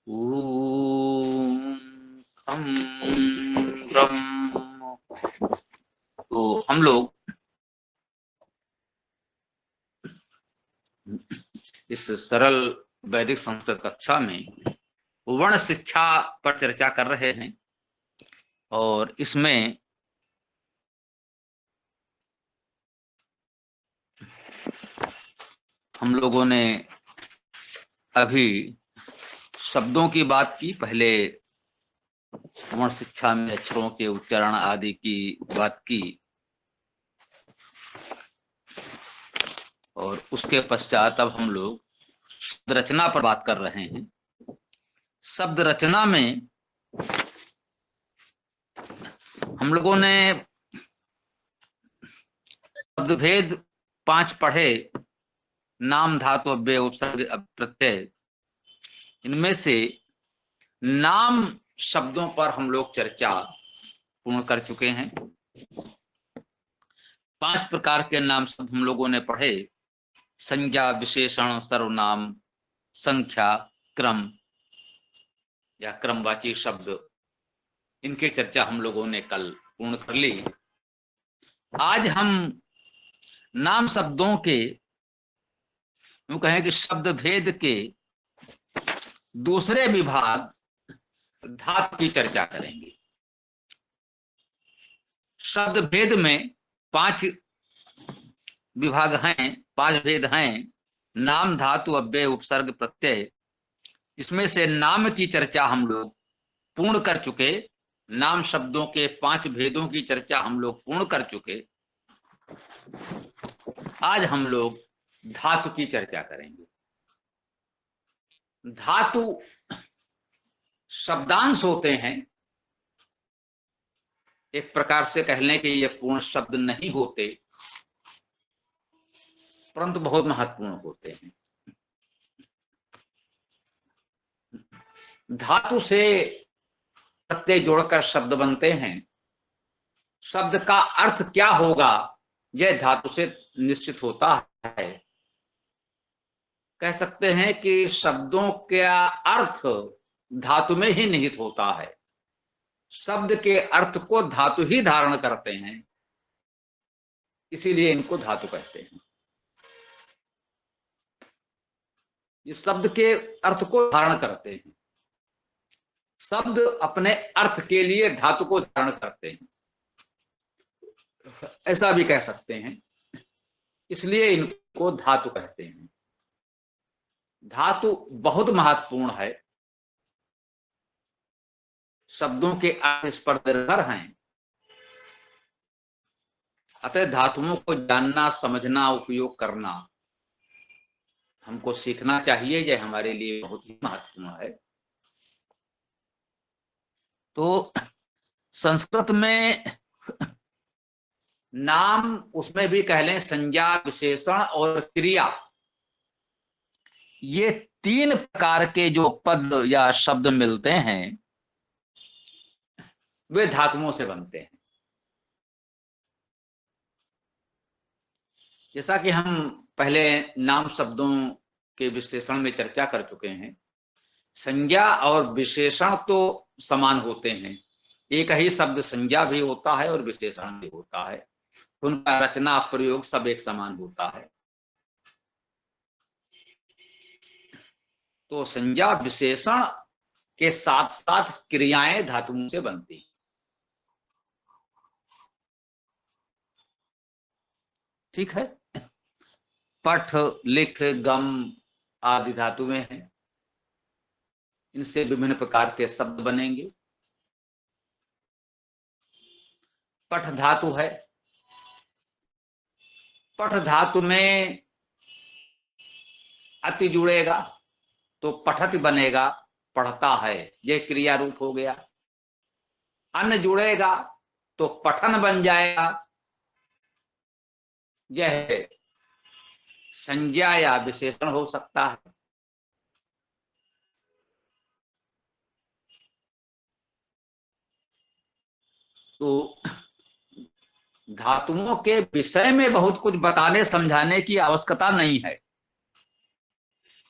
ओम खम ब्रह्म। तो हम लोग इस सरल वैदिक संस्कृत कक्षा में वर्ण शिक्षा पर चर्चा कर रहे हैं और इसमें हम लोगों ने अभी शब्दों की बात की। पहले वर्ण शिक्षा में अक्षरों के उच्चारण आदि की बात की और उसके पश्चात अब हम लोग शब्द रचना पर बात कर रहे हैं। शब्द रचना में हम लोगों ने शब्द भेद 5 पढ़े। नाम, धातु, अव्यय, उपसर्ग, प्रत्यय। इनमें से नाम शब्दों पर हम लोग चर्चा पूर्ण कर चुके हैं। 5 प्रकार के नाम शब्द हम लोगों ने पढ़े। संज्ञा, विशेषण, सर्वनाम, संख्या, क्रम या क्रमवाची शब्द, इनकी चर्चा हम लोगों ने कल पूर्ण कर ली। आज हम नाम शब्दों के, यूं कहें कि शब्द भेद के दूसरे विभाग धातु की चर्चा करेंगे। शब्द भेद में 5 विभाग हैं, 5 भेद हैं। नाम, धातु, अव्यय, उपसर्ग, प्रत्यय। इसमें से नाम की चर्चा हम लोग पूर्ण कर चुके। नाम शब्दों के 5 भेदों की चर्चा हम लोग पूर्ण कर चुके। आज हम लोग धातु की चर्चा करेंगे। धातु शब्दांश होते हैं। एक प्रकार से कह लें कि ये पूर्ण शब्द नहीं होते, परंतु बहुत महत्वपूर्ण होते हैं। धातु से प्रत्यय जोड़कर शब्द बनते हैं। शब्द का अर्थ क्या होगा, यह धातु से निश्चित होता है। कह सकते हैं कि शब्दों का अर्थ धातु में ही निहित होता है। शब्द के अर्थ को धातु ही धारण करते हैं, इसीलिए इनको धातु कहते हैं। ये शब्द के अर्थ को धारण करते हैं। शब्द अपने अर्थ के लिए धातु को धारण करते हैं, ऐसा भी कह सकते हैं। इसलिए इनको धातु कहते हैं। धातु बहुत महत्वपूर्ण है। शब्दों के अर्थ इस पर निर्भर हैं। अतः धातुओं को जानना, समझना, उपयोग करना हमको सीखना चाहिए। यह हमारे लिए बहुत ही महत्वपूर्ण है। तो संस्कृत में नाम, उसमें भी कह लें संज्ञा, विशेषण और क्रिया, ये 3 प्रकार के जो पद या शब्द मिलते हैं वे धातुओं से बनते हैं। जैसा कि हम पहले नाम शब्दों के विश्लेषण में चर्चा कर चुके हैं। संज्ञा और विशेषण तो समान होते हैं। एक ही शब्द संज्ञा भी होता है और विशेषण भी होता है। उनका रचना, प्रयोग सब एक समान होता है। तो संज्ञा विशेषण के साथ साथ क्रियाएं धातुओं से बनती हैं। ठीक है। पठ, लिख, गम आदि धातु में है। इनसे विभिन्न प्रकार के शब्द बनेंगे। पठ धातु है। पठ धातु में अति जुड़ेगा तो पठत बनेगा, पढ़ता है, यह क्रिया रूप हो गया। अन्न जुड़ेगा तो पठन बन जाएगा, यह संज्ञा या विशेषण हो सकता है। तो धातुओं के विषय में बहुत कुछ बताने समझाने की आवश्यकता नहीं है।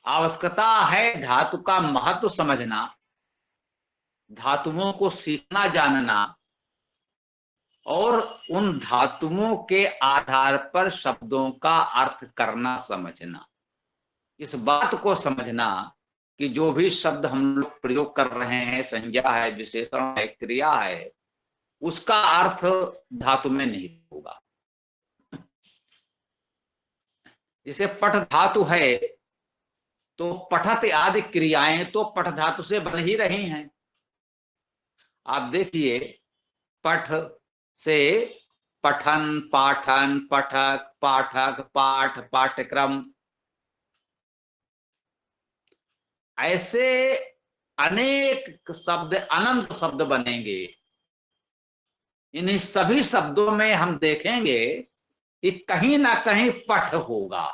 आवश्यकता है धातु का महत्व समझना, धातुओं को सीखना जानना, और उन धातुओं के आधार पर शब्दों का अर्थ करना समझना। इस बात को समझना कि जो भी शब्द हम लोग प्रयोग कर रहे हैं, संज्ञा है, विशेषण है, क्रिया है, उसका अर्थ धातु में नहीं होगा। जैसे पठ धातु है तो पठत आदि क्रियाएं तो पठ धातु से बन ही रही हैं। आप देखिए, पठ से पठन, पाठन, पठक, पाठक, पाठ, पाठ्यक्रम, ऐसे अनेक शब्द, अनंत शब्द बनेंगे। इन सभी शब्दों में हम देखेंगे कि कहीं ना कहीं पठ होगा।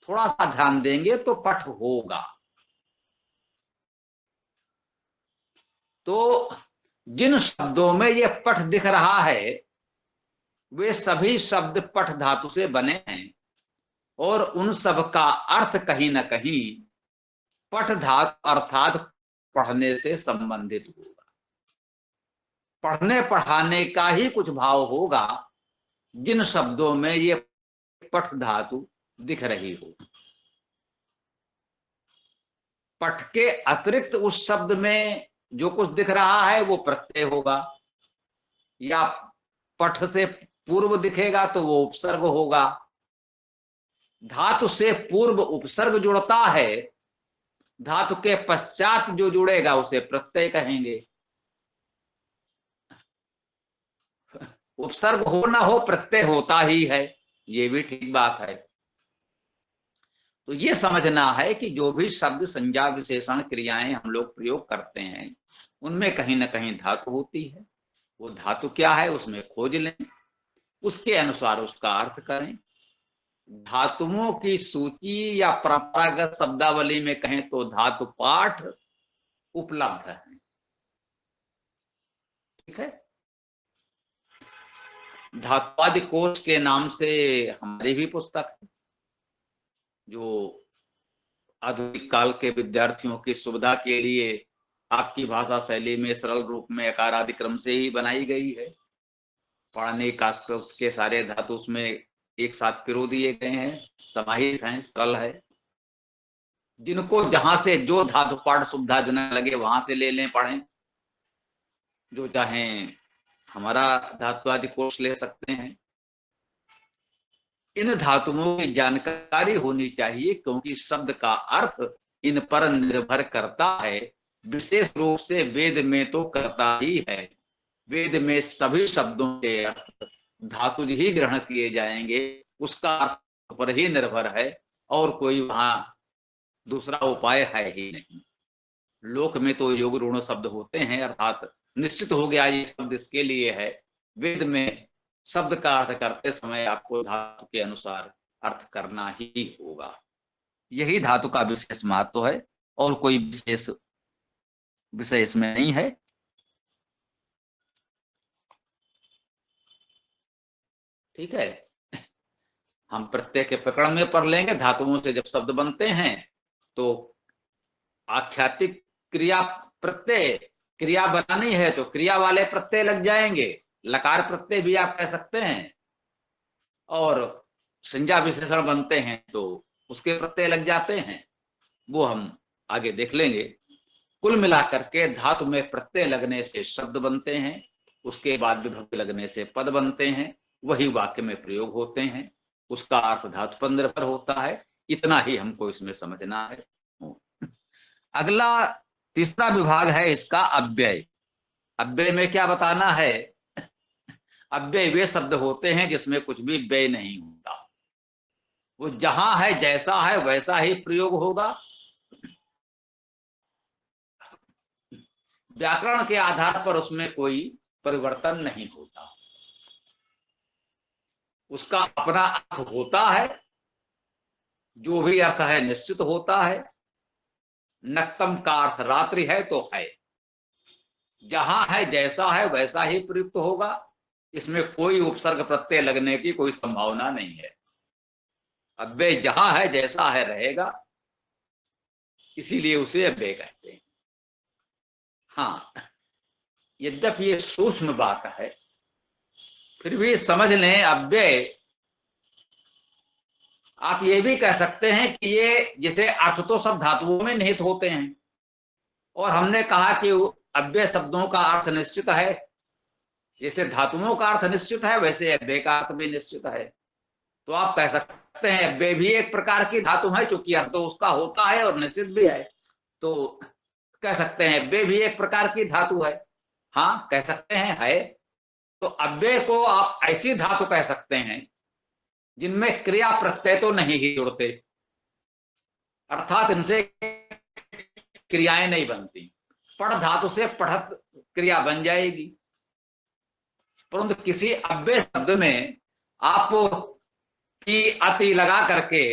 थोड़ा सा ध्यान देंगे तो पठ होगा। तो जिन शब्दों में ये पठ दिख रहा है वे सभी शब्द पठ धातु से बने हैं, और उन सब का अर्थ कहीं ना कहीं पठ धातु अर्थात पढ़ने से संबंधित होगा। पढ़ने पढ़ाने का ही कुछ भाव होगा जिन शब्दों में ये पठ धातु दिख रही हो। पठ के अतिरिक्त उस शब्द में जो कुछ दिख रहा है वो प्रत्यय होगा, या पठ से पूर्व दिखेगा तो वो उपसर्ग होगा। धातु से पूर्व उपसर्ग जुड़ता है, धातु के पश्चात जो जुड़ेगा उसे प्रत्यय कहेंगे। उपसर्ग हो ना हो प्रत्यय होता ही है, ये भी ठीक बात है। तो ये समझना है कि जो भी शब्द, संज्ञा, विशेषण, क्रियाएं हम लोग प्रयोग करते हैं उनमें कहीं ना कहीं धातु होती है। वो धातु क्या है उसमें खोज लें, उसके अनुसार उसका अर्थ करें। धातुओं की सूची या परंपरागत शब्दावली में कहें तो धातु पाठ उपलब्ध है। ठीक है। धात्वादि कोश के नाम से हमारी भी पुस्तक है, जो आधुनिक काल के विद्यार्थियों की सुविधा के लिए आपकी भाषा शैली में सरल रूप में आकार आदि क्रम से ही बनाई गई है। पढ़ने का के सारे धातु उसमें एक साथ पिरो दिए गए हैं, समाहित हैं, सरल है। जिनको जहां से जो धातु पाठ सुविधाजनक लगे वहां से ले लें, पढ़ें। जो चाहें हमारा धातुवादि कोर्स ले सकते हैं। इन धातुओं की जानकारी होनी चाहिए क्योंकि शब्द का अर्थ इन पर निर्भर करता है। विशेष रूप से वेद में तो करता ही है। वेद में सभी शब्दों के अर्थ धातु ही ग्रहण किए जाएंगे, उसका अर्थ पर ही निर्भर है, और कोई वहां दूसरा उपाय है ही नहीं। लोक में तो योग ऋण शब्द होते हैं, अर्थात निश्चित हो गया ये शब्द इसके लिए है। वेद में शब्द का अर्थ करते समय आपको धातु के अनुसार अर्थ करना ही होगा। यही धातु का विशेष महत्व है, और कोई विशेष विषय इसमें नहीं है। ठीक है। हम प्रत्यय के प्रकरण में पढ़ लेंगे। धातुओं से जब शब्द बनते हैं तो आख्यातिक क्रिया प्रत्यय, क्रिया बनानी है तो क्रिया वाले प्रत्यय लग जाएंगे, लकार प्रत्यय भी आप कह सकते हैं। और संज्ञा विशेषण बनते हैं तो उसके प्रत्यय लग जाते हैं, वो हम आगे देख लेंगे। कुल मिलाकर के धातु में प्रत्यय लगने से शब्द बनते हैं, उसके बाद विभक्ति लगने से पद बनते हैं, वही वाक्य में प्रयोग होते हैं, उसका अर्थ धातु पर निर्भर होता है। इतना ही हमको इसमें समझना है। अगला तीसरा विभाग है इसका अव्यय। अव्यय में क्या बताना है? अव्यय वे शब्द होते हैं जिसमें कुछ भी व्यय नहीं होता, वो जहां है जैसा है वैसा ही प्रयोग होगा। व्याकरण के आधार पर उसमें कोई परिवर्तन नहीं होता, उसका अपना अर्थ होता है, जो भी अर्थ है निश्चित होता है। नक्तम का अर्थ रात्रि है तो है, जहां है जैसा है वैसा ही प्रयुक्त होगा, इसमें कोई उपसर्ग प्रत्यय लगने की कोई संभावना नहीं है। अव्यय जहां है जैसा है रहेगा, इसीलिए उसे अव्यय कहते हैं। हाँ, यद्यपि ये सूक्ष्म बात है, फिर भी समझ लें अव्यय। आप ये भी कह सकते हैं कि ये जैसे अर्थ तो सब धातुओं में निहित होते हैं, और हमने कहा कि अव्यय शब्दों का अर्थ निश्चित है। जैसे धातुओं का अर्थ निश्चित है, वैसे अव्यय का अर्थ भी निश्चित है। तो आप कह सकते हैं अव्यय भी एक प्रकार की धातु है, क्योंकि अर्थ तो उसका होता है और निश्चित भी है। तो कह सकते हैं अव्यय भी एक प्रकार की धातु है। हाँ, कह सकते हैं है। तो अव्यय को आप ऐसी धातु कह सकते हैं जिनमें क्रिया प्रत्यय तो नहीं ही जुड़ते, अर्थात इनसे क्रियाएं नहीं बनती। पढ़ धातु से पढ़त क्रिया बन जाएगी, परंतु किसी अव्यय शब्द में आप की अति लगा करके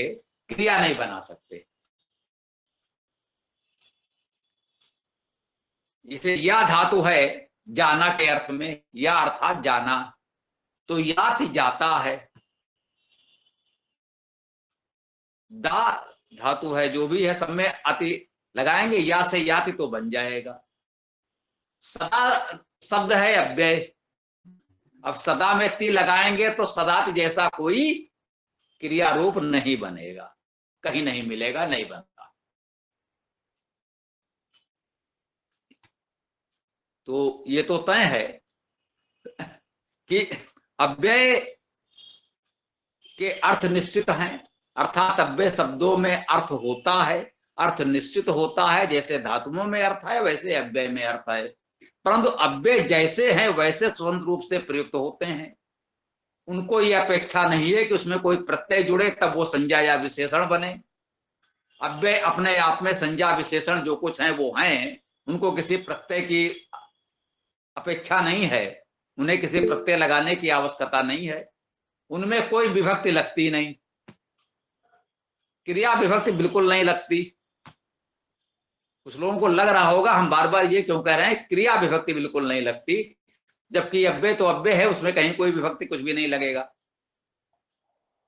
क्रिया नहीं बना सकते। इसे या धातु है जाना के अर्थ में, या अर्थात जाना, तो याति जाता है। दा धातु है, जो भी है सब में अति लगाएंगे, या से याति तो बन जाएगा। सदा शब्द है अव्यय, अब सदा में ति लगाएंगे तो सदाति जैसा कोई क्रिया रूप नहीं बनेगा, कहीं नहीं मिलेगा, नहीं बनता। तो ये तो तय है कि अव्यय के अर्थ निश्चित हैं, अर्थात अव्यय शब्दों में अर्थ होता है, अर्थ निश्चित होता है। जैसे धातुओं में अर्थ है वैसे अव्यय में अर्थ है, परंतु अव्यय जैसे हैं वैसे स्वतंत्र रूप से प्रयुक्त होते हैं। उनको ये अपेक्षा नहीं है कि उसमें कोई प्रत्यय जुड़े तब वो संज्ञा या विशेषण बने। अव्यय अपने आप में संज्ञा विशेषण जो कुछ है वो हैं, उनको किसी प्रत्यय की अपेक्षा नहीं है, उन्हें किसी प्रत्यय लगाने की आवश्यकता नहीं है, उनमें कोई विभक्ति लगती नहीं, क्रिया विभक्ति बिल्कुल नहीं लगती। कुछ लोगों को लग रहा होगा हम बार बार ये क्यों कह रहे हैं, क्रिया विभक्ति बिल्कुल नहीं लगती, जबकि अव्यय तो अव्यय है, उसमें कहीं कोई विभक्ति कुछ भी नहीं लगेगा,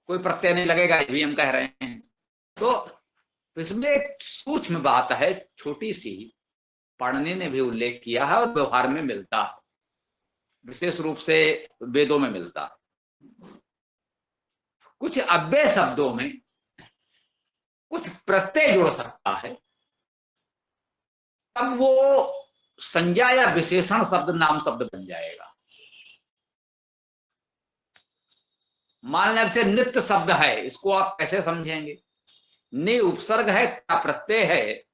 कोई प्रत्यय नहीं लगेगा, ये भी हम कह रहे हैं। तो इसमें एक सूक्ष्म बात है, छोटी सी, पाणिनि ने भी उल्लेख किया है और व्यवहार में मिलता है, विशेष रूप से वेदों में मिलता है। कुछ अव्यय शब्दों में कुछ प्रत्यय जुड़ सकता है, तब वो संज्ञा या विशेषण शब्द नाम शब्द बन जाएगा। मान लें से नित्य शब्द है, इसको आप कैसे समझेंगे? नि उपसर्ग है, क्या प्रत्यय है,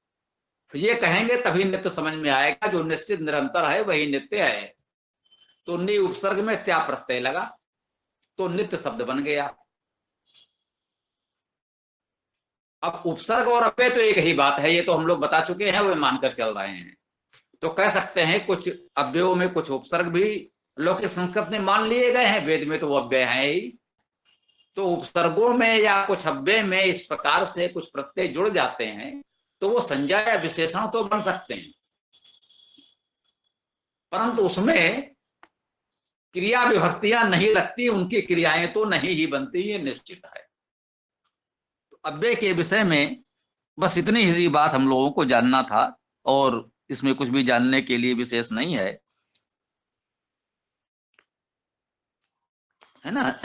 ये कहेंगे तभी नित्य समझ में आएगा। जो निश्चित निरंतर है वही नित्य है। तो नि उपसर्ग में त्या प्रत्यय लगा तो नित्य शब्द बन गया। अब उपसर्ग और अव्यय तो एक ही बात है, ये तो हम लोग बता चुके हैं, वो मानकर चल रहे हैं। तो कह सकते हैं कुछ अव्ययों में कुछ उपसर्ग भी लौकिक संस्कृत में मान लिए गए हैं, वेद में तो वो अव्यय है ही। तो उपसर्गों में या कुछ अव्यय में इस प्रकार से कुछ प्रत्यय जुड़ जाते हैं तो वो संज्ञा या विशेषण तो बन सकते हैं, परंतु उसमें क्रिया विभक्तियां नहीं लगती, उनकी क्रियाएं तो नहीं ही बनती, ये निश्चित है। तो अव्यय के विषय में बस इतनी ही सी बात हम लोगों को जानना था, और इसमें कुछ भी जानने के लिए विशेष नहीं है, है ना।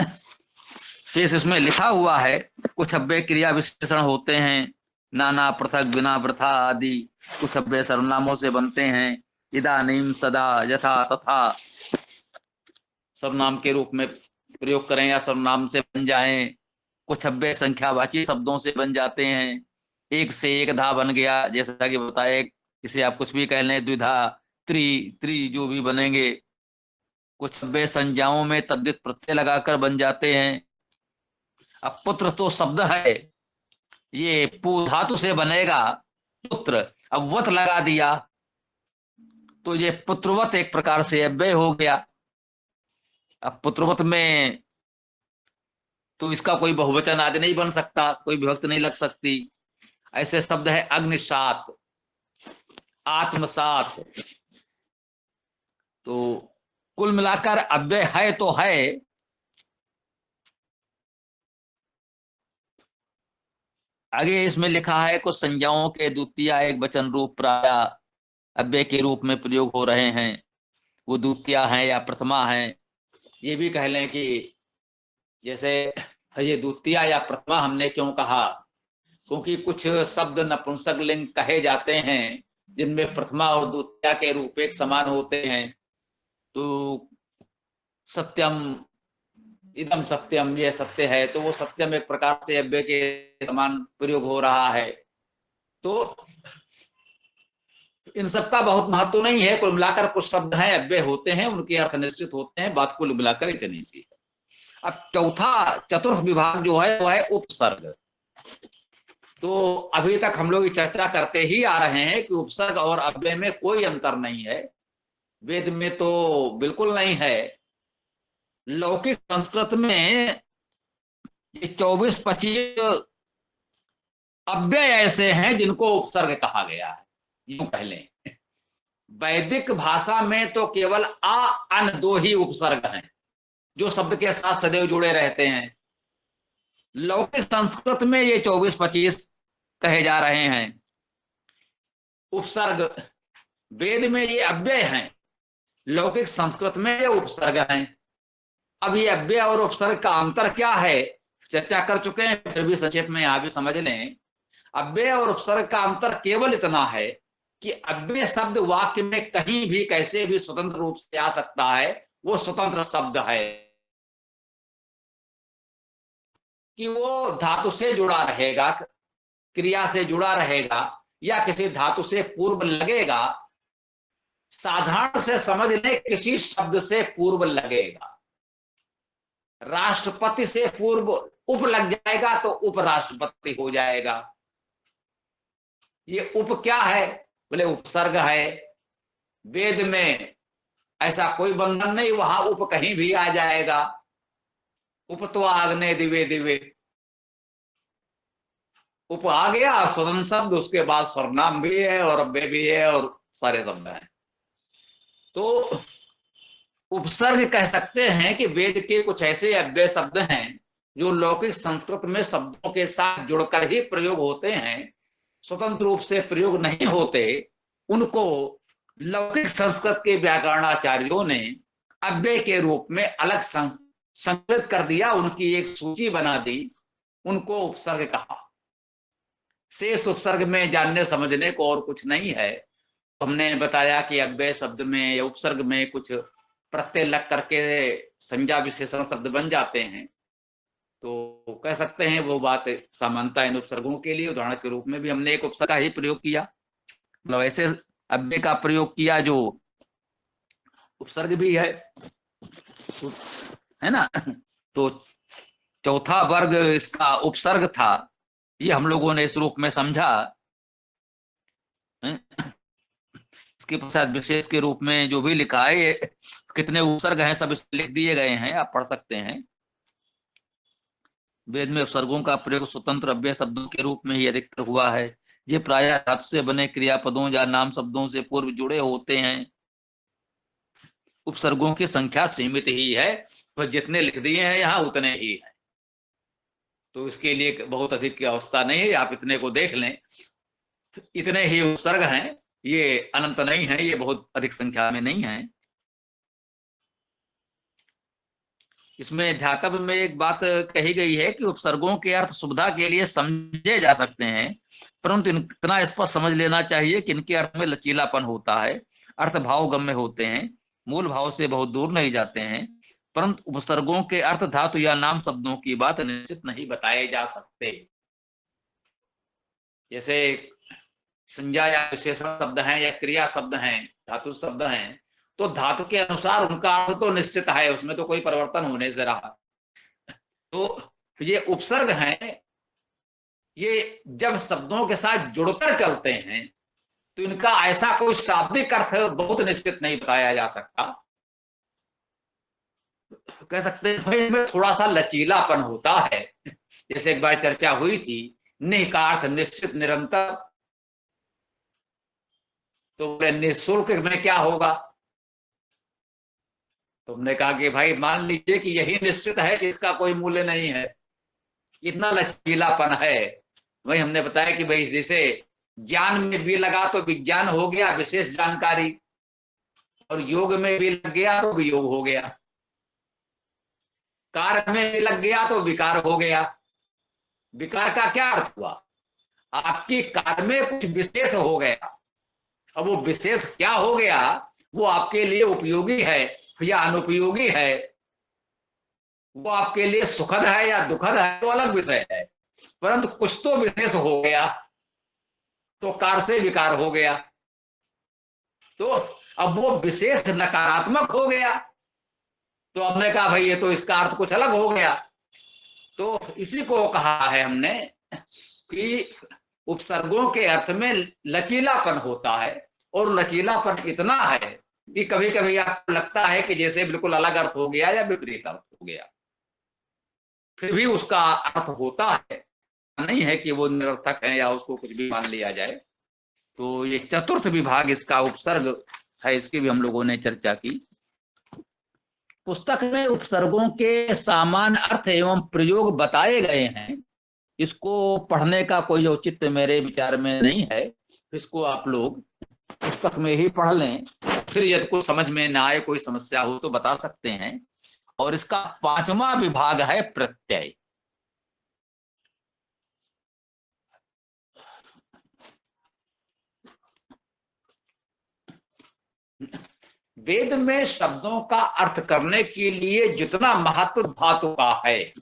शेष इसमें लिखा हुआ है, कुछ अव्यय क्रिया विशेषण होते हैं, नाना पृथक बिना वृथा आदि। कुछ अव्यय सर्वनामों से बनते हैं, इदानीम सदा यथा तथा, सर्वनाम के रूप में प्रयोग करें या सर्वनाम से बन जाएं। कुछ अव्यय संख्यावाची शब्दों से बन जाते हैं, एक से एक धा बन गया, जैसा कि बताए, इसे आप कुछ भी कह लें, द्विधा, त्रि त्रि जो भी बनेंगे। कुछ अव्यय संज्ञाओं में तद्धित प्रत्यय लगाकर बन जाते हैं। अब पुत्र तो शब्द है, ये पू धातु से बनेगा पुत्र, अब वत लगा दिया तो ये पुत्रवत एक प्रकार से अव्यय हो गया। अब पुत्रवत में तो इसका कोई बहुवचन आदि नहीं बन सकता, कोई विभक्ति नहीं लग सकती। ऐसे शब्द है अग्निसात, आत्मसात। तो कुल मिलाकर अव्यय है तो है, आगे इसमें लिखा है कुछ संज्ञाओं के द्वितीय एक वचन रूप प्राय अव्यय के रूप में प्रयोग हो रहे हैं, वो द्वितीय हैं या प्रथमा हैं। ये भी कह लें कि जैसे ये द्वितीय या प्रथमा हमने क्यों कहा, क्योंकि कुछ शब्द नपुंसक लिंग कहे जाते हैं जिनमें प्रथमा और द्वितीय के रूप एक समान होते हैं। तो सत्यम, इदम सत्यम, ये सत्य है, तो वो सत्यम एक प्रकार से अव्यय के समान प्रयोग हो रहा है। तो इन सब का बहुत महत्व नहीं है, कुल मिलाकर कुछ शब्द हैं अव्यय होते हैं, उनके अर्थ निश्चित होते हैं, बात कुल मिलाकर इतनी सी है। अब चौथा चतुर्थ विभाग जो है वो है उपसर्ग। तो अभी तक हम लोग चर्चा करते ही आ रहे हैं कि उपसर्ग और अव्यय में कोई अंतर नहीं है, वेद में तो बिल्कुल नहीं है। लौकिक संस्कृत में ये 24-25 अव्यय ऐसे हैं जिनको उपसर्ग कहा गया है, यूं कह लें। वैदिक भाषा में तो केवल आ अन दो ही उपसर्ग हैं जो शब्द के साथ सदैव जुड़े रहते हैं। लौकिक संस्कृत में ये 24-25 कहे जा रहे हैं उपसर्ग। वेद में ये अव्यय हैं, लौकिक संस्कृत में ये उपसर्ग हैं। अब ये अव्यय और उपसर्ग का अंतर क्या है चर्चा कर चुके हैं, फिर भी संक्षेप में यहां भी समझ लें। अव्यय और उपसर्ग का अंतर केवल इतना है कि अव्यय शब्द वाक्य में कहीं भी कैसे भी स्वतंत्र रूप से आ सकता है, वो स्वतंत्र शब्द है कि वो धातु से जुड़ा रहेगा, क्रिया से जुड़ा रहेगा, या किसी धातु से पूर्व लगेगा। साधारण से समझ लें, किसी शब्द से पूर्व लगेगा। राष्ट्रपति से पूर्व उप लग जाएगा तो उपराष्ट्रपति हो जाएगा। ये उप क्या है, बोले उपसर्ग है। वेद में ऐसा कोई बंधन नहीं, वहां उप कहीं भी आ जाएगा। उप तो आग्ने दिवे दिवे, उप आ गया स्वतंत्र शब्द, उसके बाद सर्वनाम भी है और अव्यय भी है और सारे शब्द हैं। तो उपसर्ग कह सकते हैं कि वेद के कुछ ऐसे अव्यय शब्द हैं जो लौकिक संस्कृत में शब्दों के साथ जुड़कर ही प्रयोग होते हैं, स्वतंत्र रूप से प्रयोग नहीं होते। उनको लौकिक संस्कृत के व्याकरणाचार्यों ने अव्यय के रूप में अलग संकलित कर दिया, उनकी एक सूची बना दी, उनको उपसर्ग कहा। शेष उपसर्ग में जानने समझने को और कुछ नहीं है। हमने बताया कि अव्यय शब्द में या उपसर्ग में कुछ प्रत्यय लग करके संज्ञा विशेषण शब्द बन जाते हैं, तो कह सकते हैं वो बात समानता इन उपसर्गों के लिए। उदाहरण के रूप में भी हमने एक उपसर्ग का ही प्रयोग किया, मतलब ऐसे अव्यय का प्रयोग किया जो उपसर्ग भी है ना। तो चौथा वर्ग इसका उपसर्ग था, ये हम लोगों ने इस रूप में समझा। इसके पश्चात विशेष के रूप में जो भी लिखा है, ये कितने उपसर्ग हैं सब लिख दिए गए हैं, आप पढ़ सकते हैं। वेद में उपसर्गों का प्रयोग स्वतंत्र अव्यय शब्दों के रूप में ही अधिकतर हुआ है। ये प्रायः धातु से बने क्रियापदों या नाम शब्दों से पूर्व जुड़े होते हैं। उपसर्गों की संख्या सीमित ही है, तो जितने लिख दिए हैं यहाँ उतने ही है, तो इसके लिए बहुत अधिक की अवस्था नहीं है, आप इतने को देख लें। इतने ही उपसर्ग हैं, ये अनंत नहीं है, ये बहुत अधिक संख्या में नहीं है। इसमें ध्यातव्य में एक बात कही गई है कि उपसर्गों के अर्थ सुविधा के लिए समझे जा सकते हैं, परंतु इतना स्पष्ट समझ लेना चाहिए कि इनके अर्थ में लचीलापन होता है, अर्थ भाव गम्य होते हैं, मूल भाव से बहुत दूर नहीं जाते हैं। परंतु उपसर्गों के अर्थ धातु या नाम शब्दों की बात निश्चित नहीं बताए जा सकते। जैसे संज्ञा या विशेषण शब्द हैं या क्रिया शब्द हैं, धातु शब्द हैं, तो धातु के अनुसार उनका अर्थ तो निश्चित है, उसमें तो कोई परिवर्तन होने से रहा। तो ये उपसर्ग हैं, ये जब शब्दों के साथ जुड़कर चलते हैं तो इनका ऐसा कोई शाब्दिक अर्थ बहुत निश्चित नहीं बताया जा सकता। कह सकते हैं भाई इनमें थोड़ा सा लचीलापन होता है। जैसे एक बार चर्चा हुई थी, निह का अर्थ निश्चित निरंतर, तो निःशुल्क में क्या होगा। तुमने कहा कि भाई मान लीजिए कि यही निश्चित है कि इसका कोई मूल्य नहीं है, इतना लचीलापन है, वही हमने बताया कि भाई जैसे ज्ञान में भी लगा तो विज्ञान हो गया, विशेष जानकारी, और योग में भी लग गया तो वियोग हो गया, कार्य में भी लग गया तो विकार हो गया। विकार का क्या अर्थ हुआ? आपकी कार्य में कुछ विशेष हो गया। अब वो विशेष क्या हो गया, वो आपके लिए उपयोगी है या अनुपयोगी है, वो आपके लिए सुखद है या दुखद है, तो अलग विषय है, परंतु कुछ तो विशेष हो गया, तो कार से विकार हो गया। तो अब वो विशेष नकारात्मक हो गया, तो हमने कहा भाई ये तो इसका अर्थ कुछ अलग हो गया। तो इसी को कहा है हमने कि उपसर्गों के अर्थ में लचीलापन होता है, और लचीलापन इतना है कि कभी कभी आपको लगता है कि जैसे बिल्कुल अलग अर्थ हो गया या विपरीत अर्थ हो गया, फिर भी उसका अर्थ होता है, नहीं है कि वो निरर्थक है या उसको कुछ भी मान लिया जाए। तो ये चतुर्थ विभाग इसका उपसर्ग है, इसकी भी हम लोगों ने चर्चा की। पुस्तक में उपसर्गों के सामान्य अर्थ एवं प्रयोग बताए गए हैं। इसको पढ़ने का कोई औचित्य मेरे विचार में नहीं है, इसको आप लोग पुस्तक में ही पढ़ लें, फिर यदि कोई समझ में ना आए, कोई समस्या हो तो बता सकते हैं। और इसका पांचवा विभाग है प्रत्यय। वेद में शब्दों का अर्थ करने के लिए जितना महत्व धातु का है,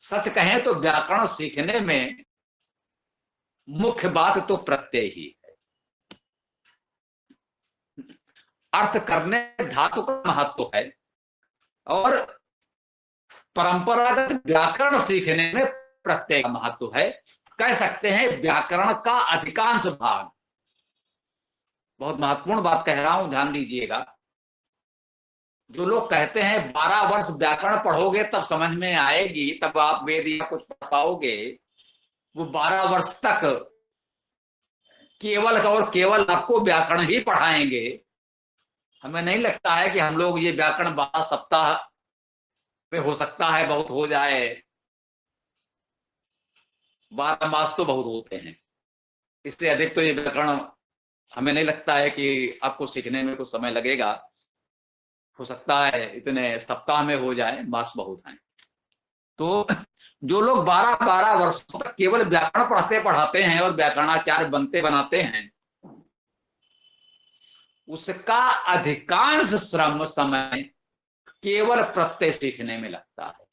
सच कहें तो व्याकरण सीखने में मुख्य बात तो प्रत्यय ही है। अर्थ करने धातु का महत्व है, और परंपरागत व्याकरण सीखने में प्रत्यय का महत्व है। कह सकते हैं व्याकरण का अधिकांश भाग, बहुत महत्वपूर्ण बात कह रहा हूं, ध्यान दीजिएगा। जो लोग कहते हैं 12 वर्ष व्याकरण पढ़ोगे तब समझ में आएगी, तब आप वेद या कुछ पढ़ पाओगे, वो 12 वर्ष तक केवल और केवल आपको व्याकरण ही पढ़ाएंगे। हमें नहीं लगता है कि हम लोग ये व्याकरण 12 सप्ताह में हो सकता है, बहुत हो जाए, 12 मास तो बहुत होते हैं, इससे अधिक तो ये व्याकरण हमें नहीं लगता है कि आपको सीखने में कुछ समय लगेगा। हो सकता है इतने सप्ताह में हो जाए, मास बहुत हैं। तो जो लोग 12-12 वर्षों तक केवल व्याकरण पढ़ते पढ़ाते हैं और व्याकरणाचार्य बनते बनाते हैं, उसका अधिकांश श्रम समय केवल प्रत्यय सीखने में लगता है।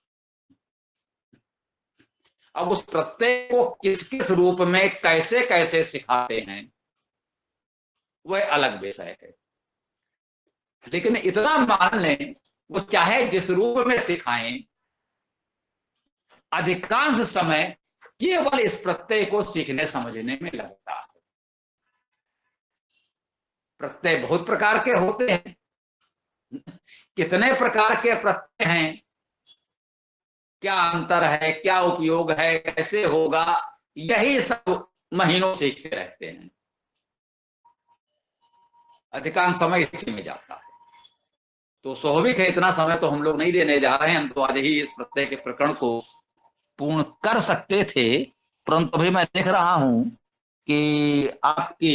अब उस प्रत्यय को किस किस रूप में कैसे कैसे सिखाते हैं, वह अलग विषय है। लेकिन इतना मान लें, वो चाहे जिस रूप में सिखाएं, अधिकांश समय केवल इस प्रत्यय को सीखने समझने में लगता है। प्रत्यय बहुत प्रकार के होते हैं, कितने प्रकार के प्रत्यय हैं, क्या अंतर है, क्या उपयोग है, कैसे होगा, यही सब महीनों सीखते रहते हैं। अधिकांश समय इसी में जाता है। तो स्वाभाविक है इतना समय तो हम लोग नहीं देने जा रहे हैं। हम तो आज ही इस प्रत्यय के प्रकरण को पूर्ण कर सकते थे, परंतु अभी मैं देख रहा हूं कि आपकी